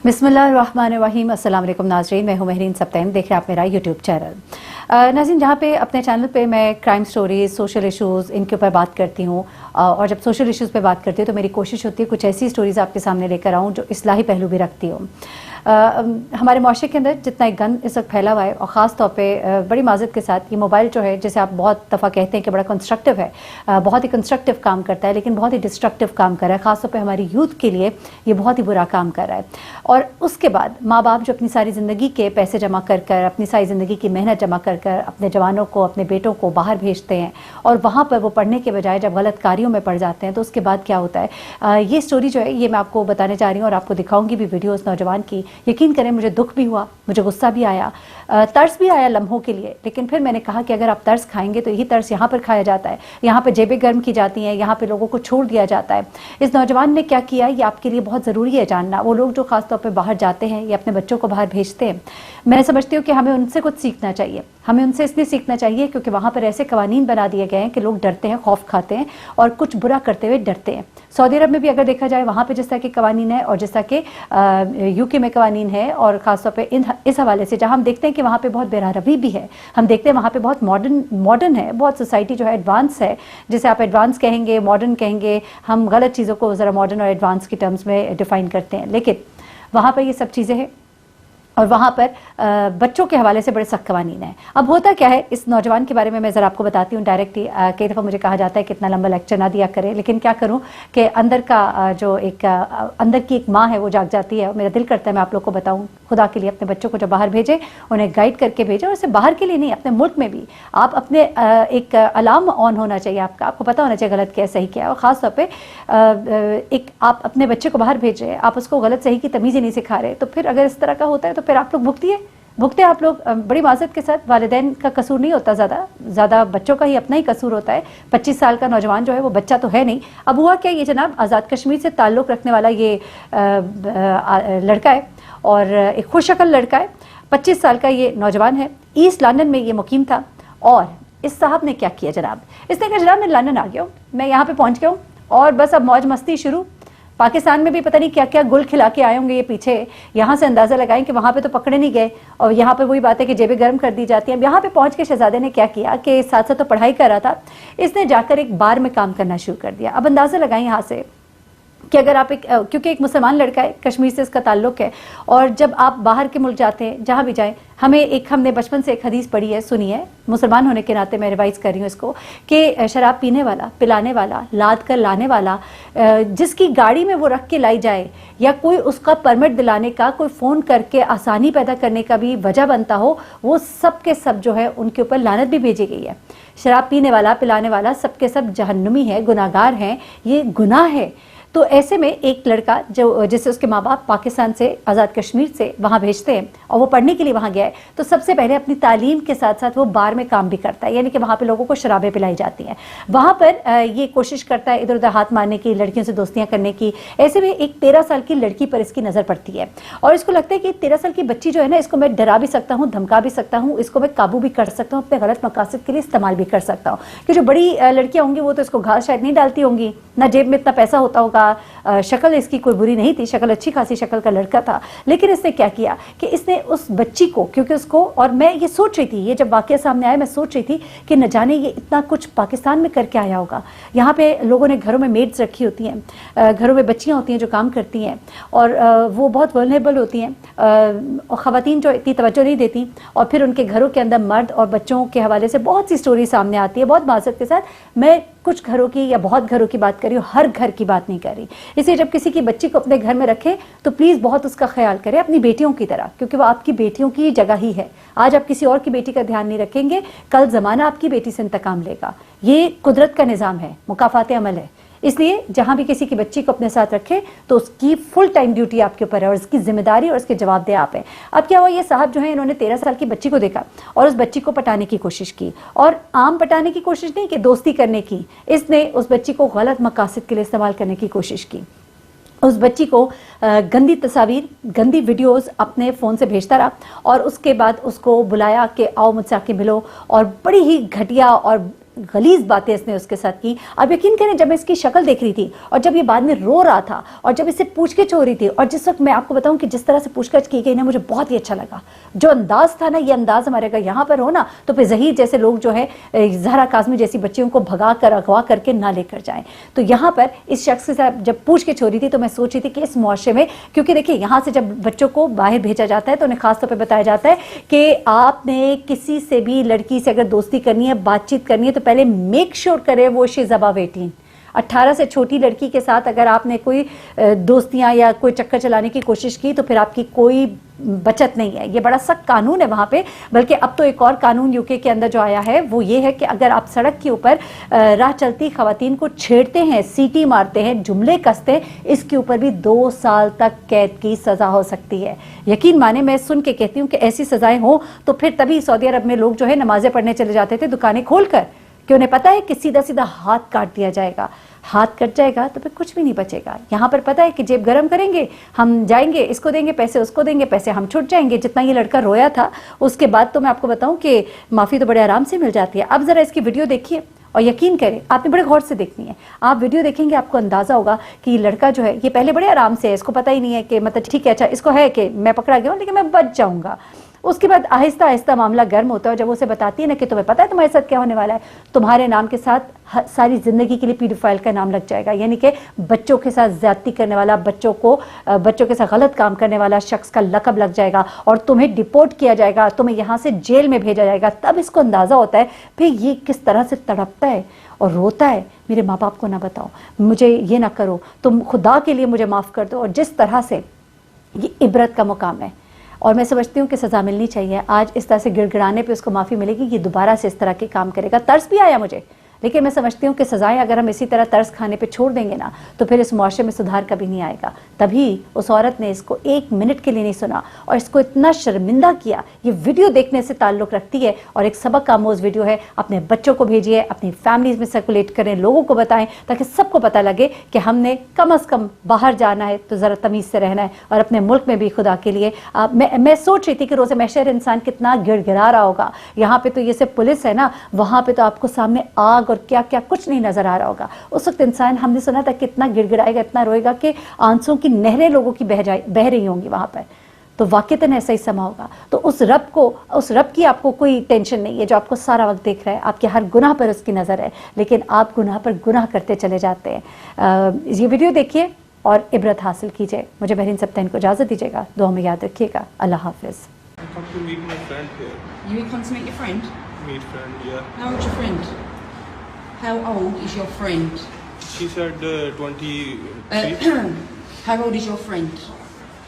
बिस्मिल्लाहिर्रहमानिर्रहीम। अस्सलाम वालेकुम नाज़रीन, मैं हूं महरीन सब्तैन, देख रहे हैं आप मेरा यूट्यूब चैनल। नाज़रीन, जहां पे अपने चैनल पे मैं क्राइम स्टोरीज़, सोशल इश्यूज़, इनके ऊपर बात करती हूं, और जब सोशल इश्यूज़ पे बात करती हूँ तो मेरी कोशिश होती है कुछ ऐसी स्टोरीज़ आपके सामने लेकर आऊँ जो इस्लाही पहलू भी रखती हूँ। हमारे माशरे के अंदर जितना एक गंद इस वक्त फैला हुआ है, और ख़ास तौर पे बड़ी माज़रत के साथ ये मोबाइल जो है, जैसे आप बहुत दफ़ा कहते हैं कि बड़ा कंस्ट्रक्टिव है, बहुत ही कंस्ट्रक्टिव काम करता है, लेकिन बहुत ही डिस्ट्रक्टिव काम कर रहा है। ख़ास तौर पे हमारी यूथ के लिए ये बहुत ही बुरा काम कर रहा है। और उसके बाद माँ बाप जो अपनी सारी ज़िंदगी के पैसे जमा कर कर, अपनी सारी ज़िंदगी की मेहनत जमा कर कर अपने जवानों को, अपने बेटों को बाहर भेजते हैं, और वहाँ पर वो पढ़ने के बजाय जब गलत कार्यों में पड़ जाते हैं तो उसके बाद क्या होता है। ये स्टोरी जो है ये मैं आपको बताने जा रही हूँ और आपको दिखाऊंगी भी वीडियो उस नौजवान की। यकीन करें, मुझे दुख भी हुआ, मुझे गुस्सा भी आया, तरस भी आया लम्हों के लिए, लेकिन फिर मैंने कहा कि अगर आप तरस खाएंगे तो यही तरस यहाँ पर खाया जाता है, यहाँ पर जेबें गर्म की जाती हैं, यहाँ पर लोगों को छोड़ दिया जाता है। इस नौजवान ने क्या किया, ये आपके लिए बहुत ज़रूरी है जानना। वो लोग जो ख़ास तौर पर बाहर जाते हैं या अपने बच्चों को बाहर भेजते हैं, मैं समझती हूँ कि हमें उनसे कुछ सीखना चाहिए। हमें उनसे इसलिए सीखना चाहिए क्योंकि वहाँ पर ऐसे कवानीन बना दिए गए हैं कि लोग डरते हैं, खौफ खाते हैं और कुछ बुरा करते हुए डरते हैं। सऊदी अरब में भी अगर देखा जाए, वहाँ पे जिस तरह के कवानीन है और जिस तरह के यूके में कवानीन है, और ख़ासतौर पे इस हवाले से जहाँ हम देखते हैं कि वहाँ पे बहुत बेरहमी भी है, हम देखते हैं वहाँ पे बहुत मॉडर्न है, बहुत सोसाइटी जो है एडवांस है, जिसे आप एडवांस कहेंगे, मॉडर्न कहेंगे, हम गलत चीज़ों को ज़रा मॉडर्न और एडवांस की टर्म्स में डिफ़ाइन करते हैं, लेकिन वहाँ पर ये सब चीज़ें हैं। और वहाँ पर बच्चों के हवाले से बड़े सख्त कवानीन है। अब होता क्या है, इस नौजवान के बारे में मैं ज़रा आपको बताती हूँ डायरेक्ट ही। कई दफ़ा मुझे कहा जाता है कि इतना लंबा लेक्चर ना दिया करें, लेकिन क्या करूँ कि अंदर का जो एक अंदर की एक माँ है वो जाग जाती है, और मेरा दिल करता है मैं आप लोग को बताऊँ। खुदा के लिए अपने बच्चों को जब बाहर भेजें, उन्हें गाइड करके भेजें, और सिर्फ बाहर के लिए नहीं, अपने मुल्क में भी आप अपने एक अलार्म ऑन होना चाहिए आपका, आपको पता होना चाहिए गलत क्या है सही क्या है। और ख़ास तौर पर एक आप अपने बच्चे को बाहर भेज रहे हैं, आप उसको गलत सही की तमीज़ ही नहीं सिखा रहे, तो फिर अगर इस तरह का होता है तो फिर आप लोग भुगते आप लोग। बड़ी माज़रत के साथ, वालिदैन का कसूर नहीं होता, ज़्यादा बच्चों का ही अपना ही कसूर होता है। 25 साल का नौजवान जो है वो बच्चा तो है नहीं। अब हुआ क्या, ये जनाब आज़ाद कश्मीर से ताल्लुक़ रखने वाला ये लड़का है, और एक खुशशक्ल लड़का है, 25 साल का ये नौजवान है, ईस्ट लंदन में ये मुकीम था। और इस साहब ने क्या किया जनाब, इसने कहा जनाब मैं लंदन आ गया हूँ, मैं यहाँ पर पहुँच गया हूँ, और बस अब मौज मस्ती शुरू। पाकिस्तान में भी पता नहीं क्या क्या गुल खिला के आए होंगे ये पीछे, यहाँ से अंदाज़ा लगाएं कि वहाँ पे तो पकड़े नहीं गए, और यहाँ पे वही बात है कि जेबें गर्म कर दी जाती हैं। अब यहाँ पे पहुँच के शहजादे ने क्या किया कि साथ साथ तो पढ़ाई कर रहा था, इसने जाकर एक बार में काम करना शुरू कर दिया। अब अंदाज़ा लगाएं यहाँ से कि अगर आप क्योंकि एक मुसलमान लड़का है, कश्मीर से इसका ताल्लुक़ है, और जब आप बाहर के मुल्क जाते हैं, जहाँ भी जाएं, हमने बचपन से एक हदीस पढ़ी है, सुनी है, मुसलमान होने के नाते मैं रिवाइज़ कर रही हूँ इसको, कि शराब पीने वाला, पिलाने वाला, लाद कर लाने वाला, जिसकी गाड़ी में वो रख के लाई जाए, या कोई उसका परमिट दिलाने का, कोई फ़ोन करके आसानी पैदा करने का भी वजह बनता हो, वो सब के सब जो है उनके ऊपर लानत भी भेजी गई है। शराब पीने वाला, पिलाने वाला सब के सब जहन्नुमी है, गुनाहगार हैं, ये गुनाह है। तो ऐसे में एक लड़का जो जिसे उसके माँ बाप पाकिस्तान से, आज़ाद कश्मीर से वहाँ भेजते हैं, और वो पढ़ने के लिए वहाँ गया है, तो सबसे पहले अपनी तालीम के साथ साथ वो बार में काम भी करता है, यानी कि वहाँ पे लोगों को शराबें पिलाई जाती हैं। वहाँ पर ये कोशिश करता है इधर उधर हाथ मारने की, लड़कियों से दोस्तियाँ करने की। ऐसे में एक 13 साल की लड़की पर इसकी नज़र पड़ती है, और इसको लगता है कि 13 साल की बच्ची जो है ना, इसको मैं डरा भी सकता हूँ, धमका भी सकता हूँ, इसको मैं काबू भी कर सकता हूँ, अपने गलत मकासद के लिए इस्तेमाल भी कर सकता हूँ। कि जो बड़ी लड़कियाँ होंगी वो तो इसको घास शायद नहीं डालती होंगी, ना जेब में इतना पैसा होता होगा, शक्ल इसकी कोई बुरी नहीं थी, शक्ल अच्छी खासी शक्ल का लड़का था, लेकिन इसने क्या किया कि इसने उस बच्ची को, क्योंकि उसको, और मैं ये सोच रही थी, ये जब वाक़या सामने आया मैं सोच रही थी कि न जाने ये इतना कुछ पाकिस्तान में करके आया होगा। यहाँ पे लोगों ने घरों में मेड्स रखी होती हैं, घरों में बच्चियाँ होती हैं जो काम करती हैं, और वो बहुत वल्नरेबल होती हैं, और ख़वातीन जो इतनी तवज्जो नहीं देती, और फिर उनके घरों के अंदर मर्द और बच्चों के हवाले से बहुत सी स्टोरी सामने आती है। बहुत माज़रत के साथ मैं कुछ घरों की या बहुत घरों की बात कर रही हूँ, हर घर की बात नहीं कर रही। इसलिए जब किसी की बच्ची को अपने घर में रखें तो प्लीज़ बहुत उसका ख्याल करें, अपनी बेटियों की तरह, क्योंकि वो आपकी बेटियों की जगह ही है। आज आप किसी और की बेटी का ध्यान नहीं रखेंगे, कल ज़माना आपकी बेटी से इंतकाम लेगा। ये कुदरत का निज़ाम है, मुकाफ़ात अमल है। इसलिए जहाँ भी किसी की बच्ची को अपने साथ रखें तो उसकी फुल टाइम ड्यूटी आपके ऊपर है, और उसकी जिम्मेदारी और उसके जवाबदेह आप हैं। अब क्या हुआ, ये साहब जो है इन्होंने 13 साल की बच्ची को देखा और उस बच्ची को पटाने की कोशिश की, और आम पटाने की कोशिश नहीं कि दोस्ती करने की, इसने उस बच्ची को गलत मकासद के लिए इस्तेमाल करने की कोशिश की। उस बच्ची को गंदी तस्वीर, गंदी वीडियोस अपने फ़ोन से भेजता रहा, और उसके बाद उसको बुलाया कि आओ मुझसे आके मिलो, और बड़ी ही घटिया और गलीज बातें इसने उसके साथ की। आप यकीन करें, जब मैं इसकी शक्ल देख रही थी और जब ये बाद में रो रहा था और जब इससे पूछगिछ हो रही थी, और जिस वक्त मैं आपको बताऊं कि जिस तरह से पूछगिछ की गई ना, मुझे बहुत ही अच्छा लगा। जो अंदाज था ना, ये अंदाज हमारे अगर यहाँ पर हो ना, तो फिर जहीर जैसे लोग जो है, जहरा काज़मी जैसी बच्चियों को भगा कर अगवा करके ना लेकर जाएं। तो यहाँ पर इस शख्स के साथ जब पूछगिछ हो रही थी तो मैं सोच रही थी कि इस मुआशरे में, क्योंकि देखिए यहाँ से जब बच्चों को बाहर भेजा जाता है तो उन्हें खासतौर पर बताया जाता है कि आपने किसी से भी लड़की से अगर दोस्ती करनी है, बातचीत करनी है, तो पहले मेक श्योर करे वो शी इज अबव 18 से छोटी लड़की के साथ अगर आपने कोई दोस्तियां या कोई चक्कर चलाने की कोशिश की तो फिर आपकी कोई बचत नहीं है। ये बड़ा सख्त कानून है वहाँ पे। बल्कि अब तो एक और कानून यूके के अंदर जो आया है वो ये है कि अगर आप सड़क के ऊपर राह चलती खवातीन को छेड़ते हैं, सीटी मारते हैं, जुमले कसते हैं, इसके ऊपर भी 2 साल तक कैद की सज़ा हो सकती है। यकीन माने, मैं सुन के कहती हूँ कि ऐसी सज़ाएं हो तो फिर तभी सऊदी अरब में लोग जो है नमाजें पढ़ने चले जाते थे दुकानें खोल कर, कि उन्हें पता है कि सीधा सीधा हाथ काट दिया जाएगा। हाथ कट जाएगा तो फिर कुछ भी नहीं बचेगा। यहाँ पर पता है कि जेब गरम करेंगे, हम जाएंगे, इसको देंगे पैसे, उसको देंगे पैसे, हम छुट जाएंगे। जितना ये लड़का रोया था उसके बाद तो मैं आपको बताऊं कि माफ़ी तो बड़े आराम से मिल जाती है। अब ज़रा इसकी वीडियो देखिए और यकीन करें, आपने बड़े गौर से देखनी है। आप वीडियो देखेंगे आपको अंदाज़ा होगा कि लड़का जो है ये पहले बड़े आराम से है, इसको पता ही नहीं है कि मतलब ठीक है, अच्छा इसको है कि मैं पकड़ा गया हूँ लेकिन मैं बच जाऊँगा। उसके बाद आहिस्ता आहिस्ता मामला गर्म होता है और जब उसे बताती है ना कि तुम्हें पता है तुम्हारे साथ क्या होने वाला है, तुम्हारे नाम के साथ सारी ज़िंदगी के लिए पीडोफाइल का नाम लग जाएगा, यानी कि बच्चों के साथ ज़्यादती करने वाला, बच्चों के साथ गलत काम करने वाला शख्स का लक़ब लग जाएगा और तुम्हें डिपोर्ट किया जाएगा, तुम्हें यहाँ से जेल में भेजा जाएगा। तब इसको अंदाज़ा होता है फिर ये किस तरह से तड़पता है और रोता है, मेरे माँ बाप को ना बताओ, मुझे ये ना करो, तुम खुदा के लिए मुझे माफ़ कर दो। और जिस तरह से ये इबरत का मुकाम है और मैं समझती हूँ कि सज़ा मिलनी चाहिए। आज इस तरह से गिड़गिड़ाने पे उसको माफ़ी मिलेगी, ये दोबारा से इस तरह के काम करेगा। तरस भी आया मुझे, लेकिन मैं समझती हूँ कि सज़ाएं अगर हम इसी तरह तरस खाने पे छोड़ देंगे ना तो फिर इस मुआशरे में सुधार कभी नहीं आएगा। तभी उस औरत ने इसको 1 मिनट के लिए नहीं सुना और इसको इतना शर्मिंदा किया। ये वीडियो देखने से ताल्लुक़ रखती है और एक सबक आमोज़ वीडियो है। अपने बच्चों को भेजिए, अपनी फैमिलीज़ में सर्कुलेट करें, लोगों को बताएं ताकि सबको पता लगे कि हमने कम अज़ कम बाहर जाना है तो ज़रा तमीज़ से रहना है और अपने मुल्क में भी खुदा के लिए। मैं सोच रही थी कि रोज़े महशर इंसान कितना गिड़गिड़ा रहा होगा। यहाँ पर तो ये सिर्फ पुलिस है ना, वहाँ पर तो आपको सामने आग और क्या क्या कुछ नहीं नजर आ रहा होगा। उस वक्त इंसान, हमने सुना था कितना गिड़गिड़ाएगा, इतना रोएगा कि आंसुओं की नहरें लोगों की बह रही होंगी वहां पर। तो वाकईतन ऐसा ही समा होगा। तो उस रब की आपको कोई टेंशन नहीं है जो आपको सारा वक्त देख रहा है, आपके हर गुनाह पर उसकी नज़र है, लेकिन आप गुनाह पर गुनाह करते चले जाते हैं। ये वीडियो देखिए और इबरत हासिल कीजिए। मुझे बहरीन सप्ताह को इजाज़त दीजिएगा, दुआ में याद रखिएगा। अल्लाह हाफिज़। How old is your friend? She said 23. How old is your friend?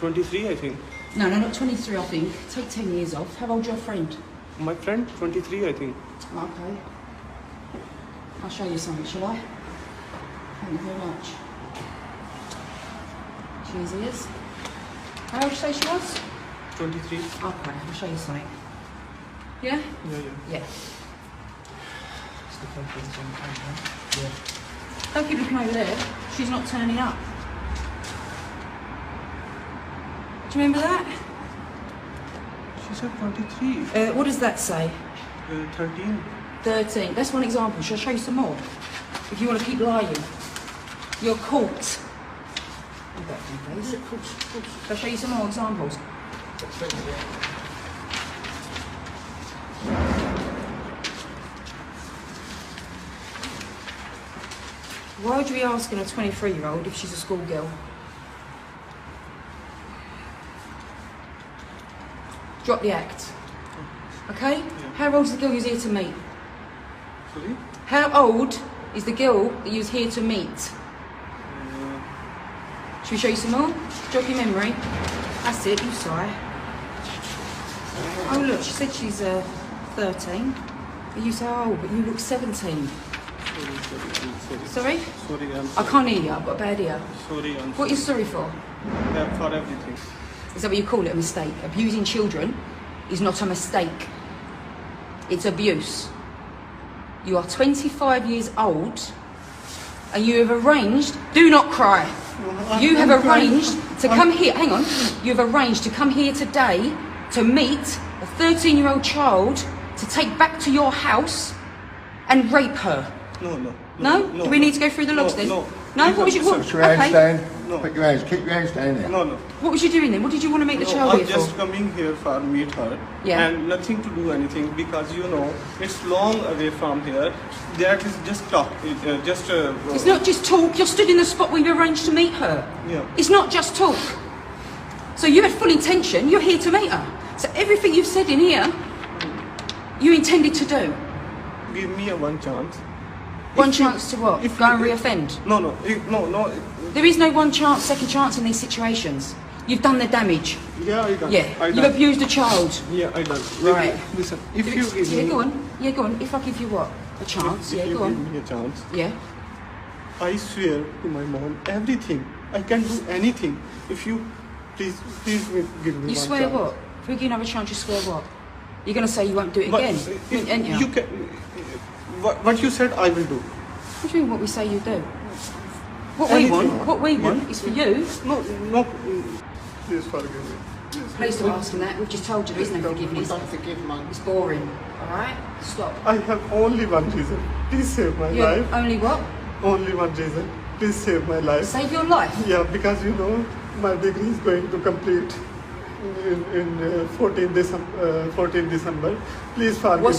23, I think. No, not 23, I think. Take 10 years off. How old is your friend? My friend, 23, I think. Okay. I'll show you something, shall I? Thank you very much. Cheers, ears. How old did you say she was? 23. Okay, I'll show you something. Yeah? Yeah. Don't keep looking over there. She's not turning up. Do you remember that? She said 23. What does that say? 13. 13. That's one example. Shall I show you some more? If you want to keep lying. You're caught. Go back to me, please. Of course. Shall I show you some more examples? Why would you be asking a 23-year-old if she's a schoolgirl? Drop the act. Okay? Yeah. How old is the girl you was here to meet? Sorry? How old is the girl that you was here to meet? Should we show you some more? Jog your memory. That's it, you sigh. Oh look, she said she's 13. But you say, oh, but you look 17. Sorry? Sorry, I can't hear you, I've got a bad ear. sorry. What are you sorry for? Yeah, for everything. Is that what you call it, a mistake? Abusing children is not a mistake. It's abuse. You are 25 years old and you have arranged, do not cry. You have arranged to come here, hang on, you have arranged to come here today to meet a 13-year-old child to take back to your house and rape her? No, no. No? Do we need to go through the logs then? No. No? What was you... What, Put your hands down. No. Put your hands. Keep your hands down there. No, no. what was you doing then? What did you want to make the No, child I'm here just for? coming here for meet her. Yeah. And nothing to do anything because you know it's long away from here. That is just talk. It's not just talk. You're stood in the spot where you arranged to meet her. Yeah. It's not just talk. So you had full intention. You're here to meet her. So everything you've said in here, you intended to do. Give me a one chance. One If you- chance to what? if Go you- and re-offend. No, no, no. There is no one chance, second chance in these situations. You've done the damage. Yeah, I done. Yeah. I You've done. abused a child. Yeah, I done. Right. Listen, if you give Yeah, me, go on. Yeah, go on. If I give you what? A chance. if Yeah, you go give on. me a chance, Yeah. I swear to my mom everything. I can do anything. If you please give me You one swear chance. what? If we give you another chance, you swear what? You're going to say you won't do it But again, if ain't you? you can, what you said, I will do. What do you mean what we say you do? What Anything. we want is for you. No, no. Please forgive me. Please don't ask him that. We've just told you there is no forgiveness. Don't forgive, man. It's boring. All right? Stop. I have only one reason. Please save my You life. only what? Only one reason. Please save my life. Save your life. Yeah, because you know my degree is going to complete in 14 December. Please forgive What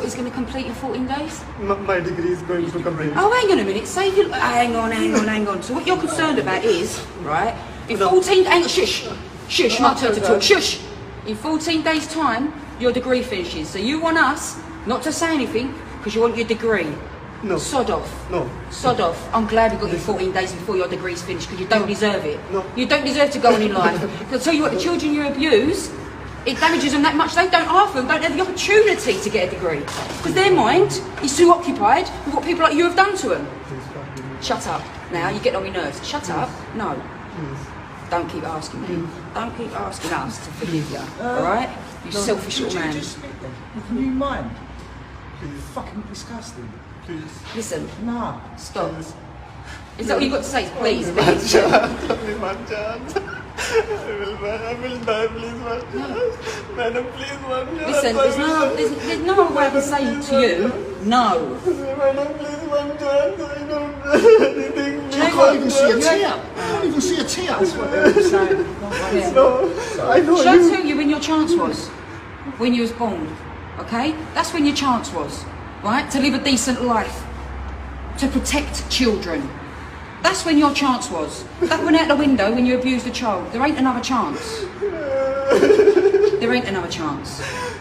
is going to complete in 14 days? My degree is going to complete. Oh, hang on a minute. Save your... Hang on. So what you're concerned about is, right, in 14... Hang on, shush. Shush, my turn to talk. Shush. In 14 days' time, your degree finishes. So you want us not to say anything because you want your degree. No. Sod off. No. Sod off. I'm glad we got you 14 days before your degree's finished because you don't deserve it. No. You don't deserve to go on in life. I'll tell you what, the children you abuse, it damages them that much. They don't, half of them don't have the opportunity to get a degree because their mind is too occupied with what people like you have done to them. Please forgive me. Shut up. Now, you're getting on my nerves. Shut up. No. Please. Don't keep asking me. Don't keep asking us to forgive you. Alright? You selfish little man. Can you mind? Please. Fucking disgusting. Please. Listen, Nah. stop. Please. Is that what you've got to say? Please, Only one please. chance. Only one chance. I will die. Please one chance. Madam, please one chance. Listen, there's no other way I can say to you, no. Madam, please one chance. I don't do anything. Do you know I what? can't even see a You- tear. I can't even see a tear. That's what they're saying. Yeah. No, I know Shall I you. tell you when your chance was? When you was born. Okay? That's when your chance was. Right? To live a decent life. To protect children. That's when your chance was. That went out the window when you abused a child. There ain't another chance. There ain't another chance.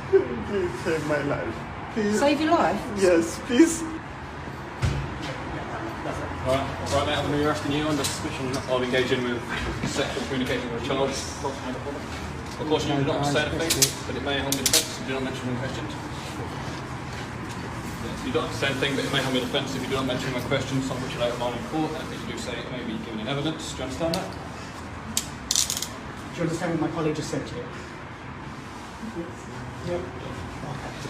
Please save my life. Please. Save your life. Yes, please. Right, mate, I'm going to be arresting you under suspicion of engaging with sexual communication with a child. Of course, you do not say anything, but it may harm the defence if you do not mention my questions. You don't have to say anything, but it may harm your defence if you do not mention my questions, some of which are later on in court, and if you do say it may be given in evidence. Do you understand that? Do you understand what my colleague just said to you? Yep.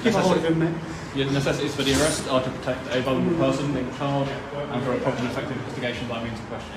Keep a hold of him, mate. Your necessities for the arrest are to protect a vulnerable person, being a child, and for a proper and effective investigation by means of questioning.